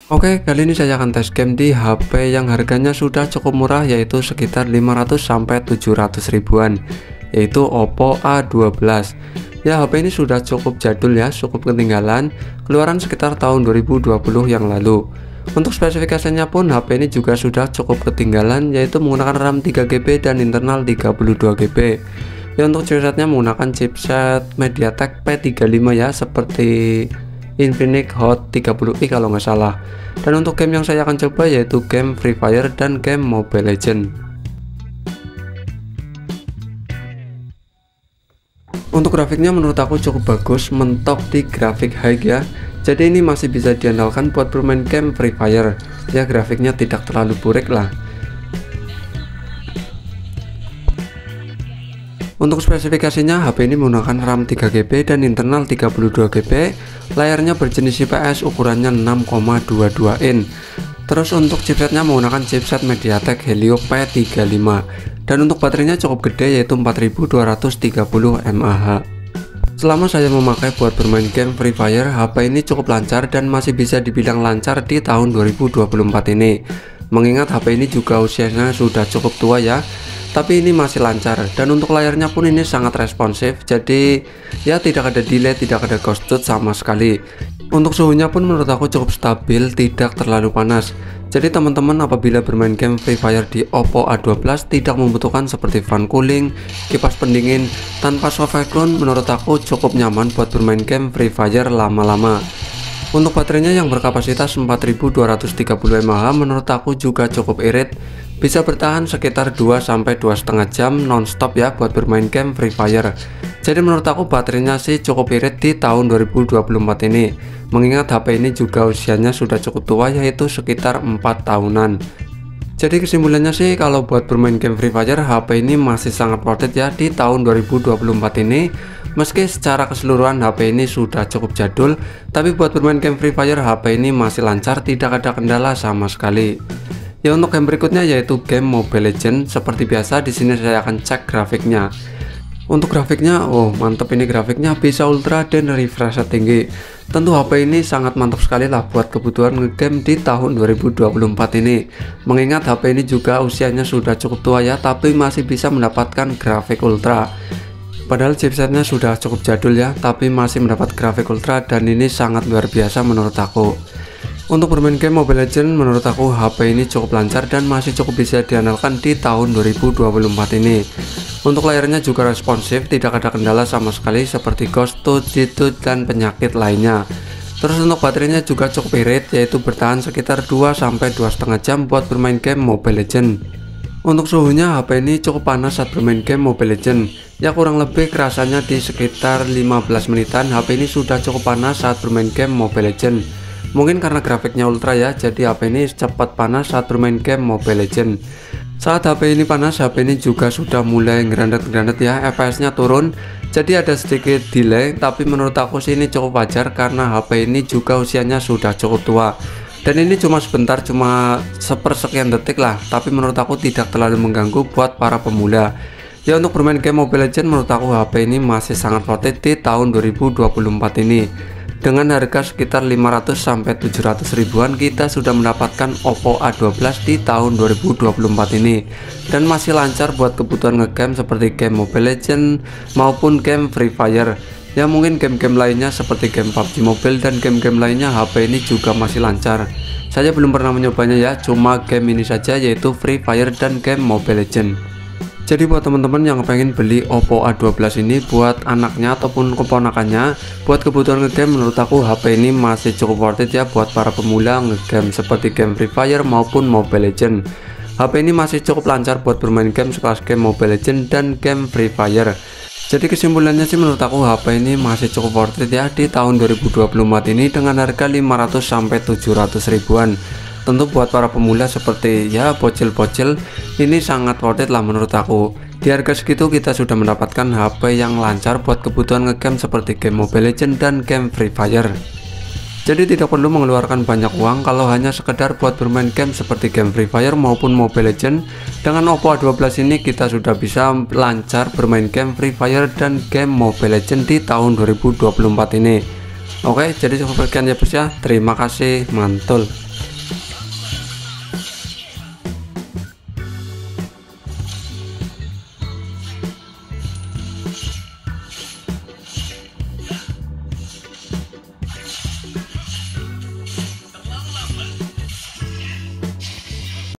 Oke, kali ini saya akan tes game di HP yang harganya sudah cukup murah, yaitu sekitar 500 sampai 700 ribuan, yaitu Oppo A12. Ya, HP ini sudah cukup jadul ya, cukup ketinggalan, keluaran sekitar tahun 2020 yang lalu. Untuk spesifikasinya pun HP ini juga sudah cukup ketinggalan, yaitu menggunakan RAM 3GB dan internal 32GB. Ya, untuk chipsetnya menggunakan chipset MediaTek P35 ya, seperti Infinix Hot 30i kalau nggak salah. Dan untuk game yang saya akan coba yaitu game Free Fire dan game Mobile Legends. Untuk grafiknya menurut aku cukup bagus, mentok di grafik high ya. Jadi ini masih bisa diandalkan buat bermain game Free Fire. Ya, grafiknya tidak terlalu burik lah. Untuk spesifikasinya, HP ini menggunakan RAM 3GB dan internal 32GB. Layarnya berjenis IPS, ukurannya 6,22 in. Terus untuk chipsetnya menggunakan chipset MediaTek Helio P35. Dan untuk baterainya cukup gede, yaitu 4230 mAh. Selama saya memakai buat bermain game Free Fire, HP ini cukup lancar dan masih bisa dibilang lancar di tahun 2024 ini. Mengingat HP ini juga usianya sudah cukup tua ya, tapi ini masih lancar. Dan untuk layarnya pun ini sangat responsif, jadi ya tidak ada delay, tidak ada ghosted sama sekali. Untuk suhunya pun menurut aku cukup stabil, tidak terlalu panas. Jadi teman-teman apabila bermain game Free Fire di Oppo A12 tidak membutuhkan seperti fan cooling, kipas pendingin, tanpa soft background, menurut aku cukup nyaman buat bermain game Free Fire lama-lama. Untuk baterainya yang berkapasitas 4230 mAh menurut aku juga cukup irit. Bisa bertahan sekitar 2-2,5 jam nonstop ya buat bermain game Free Fire. Jadi menurut aku baterainya sih cukup irit di tahun 2024 ini. Mengingat HP ini juga usianya sudah cukup tua, yaitu sekitar 4 tahunan. Jadi kesimpulannya sih kalau buat bermain game Free Fire, HP ini masih sangat worth it ya di tahun 2024 ini. Meski secara keseluruhan HP ini sudah cukup jadul, tapi buat bermain game Free Fire HP ini masih lancar, tidak ada kendala sama sekali. Ya, untuk game berikutnya yaitu game Mobile Legends. Seperti biasa di sini saya akan cek grafiknya. Untuk grafiknya, oh mantap, ini grafiknya bisa ultra dan refresh tinggi. Tentu HP ini sangat mantap sekali lah buat kebutuhan ngegame di tahun 2024 ini. Mengingat HP ini juga usianya sudah cukup tua ya, tapi masih bisa mendapatkan grafik ultra. Padahal chipsetnya sudah cukup jadul ya, tapi masih mendapat grafik ultra, dan ini sangat luar biasa menurut aku. Untuk bermain game Mobile Legends menurut aku HP ini cukup lancar dan masih cukup bisa diandalkan di tahun 2024 ini. Untuk layarnya juga responsif, tidak ada kendala sama sekali seperti ghosted, cheat, dan penyakit lainnya. Terus untuk baterainya juga cukup irit, yaitu bertahan sekitar 2-2,5 jam buat bermain game Mobile Legends. Untuk suhunya HP ini cukup panas saat bermain game Mobile Legends. Ya, kurang lebih kerasanya di sekitar 15 menitan HP ini sudah cukup panas saat bermain game Mobile Legends. Mungkin karena grafiknya ultra ya, jadi HP ini cepat panas saat bermain game Mobile Legends. Saat HP ini panas, HP ini juga sudah mulai ngerandet-ngerandet ya, FPS-nya turun. Jadi ada sedikit delay, tapi menurut aku sih ini cukup wajar karena HP ini juga usianya sudah cukup tua. Dan ini cuma sebentar, cuma sepersekian detik lah, tapi menurut aku tidak terlalu mengganggu buat para pemula. Ya, untuk bermain game Mobile Legends menurut aku HP ini masih sangat worth it di tahun 2024 ini. Dengan harga sekitar 500-700 ribuan kita sudah mendapatkan Oppo A12 di tahun 2024 ini. Dan masih lancar buat kebutuhan ngegame seperti game Mobile Legends maupun game Free Fire. Ya, mungkin game-game lainnya seperti game PUBG Mobile dan game-game lainnya HP ini juga masih lancar. Saya belum pernah menyobanya ya, cuma game ini saja yaitu Free Fire dan game Mobile Legends. Jadi buat teman-teman yang pengen beli Oppo A12 ini buat anaknya ataupun keponakannya, buat kebutuhan ngegame menurut aku HP ini masih cukup worth it ya buat para pemula ngegame seperti game Free Fire maupun Mobile Legends. HP ini masih cukup lancar buat bermain game sekelas game Mobile Legends dan game Free Fire. Jadi kesimpulannya sih menurut aku HP ini masih cukup worth it ya di tahun 2024 ini dengan harga 500-700 ribuan. Tentu buat para pemula seperti ya bocil-bocil ini sangat worth it lah menurut aku. Di harga segitu kita sudah mendapatkan HP yang lancar buat kebutuhan ngegame seperti game Mobile Legends dan game Free Fire. Jadi tidak perlu mengeluarkan banyak uang kalau hanya sekedar buat bermain game seperti game Free Fire maupun Mobile Legends. Dengan Oppo A12 ini kita sudah bisa lancar bermain game Free Fire dan game Mobile Legends di tahun 2024 ini. Oke, jadi cukup sekian ya bos ya. Terima kasih, mantul.